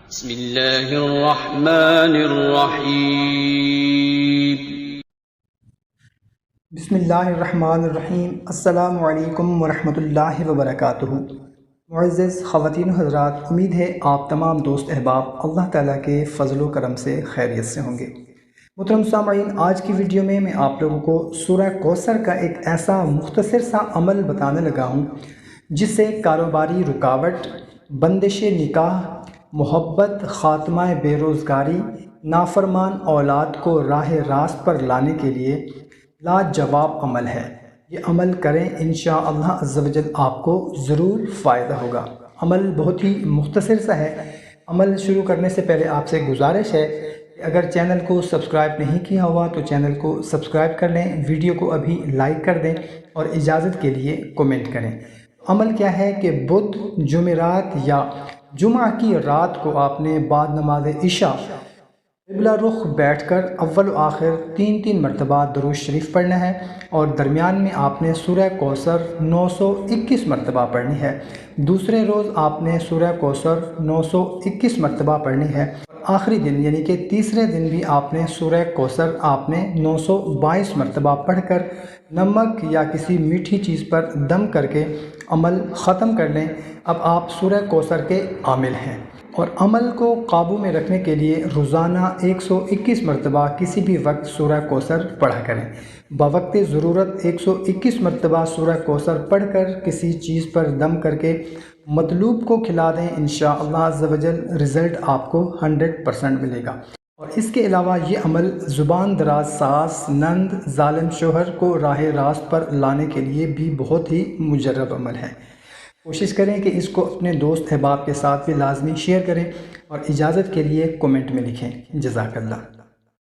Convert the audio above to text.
بسم اللہ الرحمن الرحیم۔ بسم اللہ الرحمن الرحیم۔ السلام علیکم ورحمۃ اللہ وبرکاتہ۔ معزز خواتین و حضرات، امید ہے آپ تمام دوست احباب اللہ تعالیٰ کے فضل و کرم سے خیریت سے ہوں گے۔ محترم سامعین، آج کی ویڈیو میں آپ لوگوں کو سورہ کوثر کا ایک ایسا مختصر سا عمل بتانے لگا ہوں جس سے کاروباری رکاوٹ، بندش نکاح، محبت، خاتمہ بے روزگاری، نافرمان اولاد کو راہ راست پر لانے کے لیے لاجواب عمل ہے۔ یہ عمل کریں، انشاءاللہ عز و جل آپ کو ضرور فائدہ ہوگا۔ عمل بہت ہی مختصر سا ہے۔ عمل شروع کرنے سے پہلے آپ سے گزارش ہے کہ اگر چینل کو سبسکرائب نہیں کیا ہوا تو چینل کو سبسکرائب کر لیں، ویڈیو کو ابھی لائک کر دیں اور اجازت کے لیے کومنٹ کریں۔ عمل کیا ہے کہ بدھ، جمعرات یا جمعہ کی رات کو آپ نے بعد نماز عشاء قبلہ رخ بیٹھ کر اول و آخر 3 مرتبہ درود شریف پڑھنا ہے، اور درمیان میں آپ نے سورہ کوثر 921 مرتبہ پڑھنی ہے۔ دوسرے روز آپ نے سورہ کوثر 921 مرتبہ پڑھنی ہے۔ آخری دن یعنی کہ تیسرے دن بھی آپ نے سورہ کوثر 922 مرتبہ پڑھ کر نمک یا کسی میٹھی چیز پر دم کر کے عمل ختم کر لیں۔ اب آپ سورہ کوثر کے عامل ہیں، اور عمل کو قابو میں رکھنے کے لیے روزانہ 121 مرتبہ کسی بھی وقت سورہ کوثر پڑھا کریں۔ بوقت ضرورت 121 مرتبہ سورہ کوثر پڑھ کر کسی چیز پر دم کر کے مطلوب کو کھلا دیں، انشاءاللہ عز و جل رزلٹ آپ کو 100% ملے گا۔ اور اس کے علاوہ یہ عمل زبان دراز ساس، نند، ظالم شوہر کو راہ راست پر لانے کے لیے بھی بہت ہی مجرب عمل ہے۔ کوشش کریں کہ اس کو اپنے دوست احباب کے ساتھ بھی لازمی شیئر کریں، اور اجازت کے لیے کومنٹ میں لکھیں۔ جزاک اللہ۔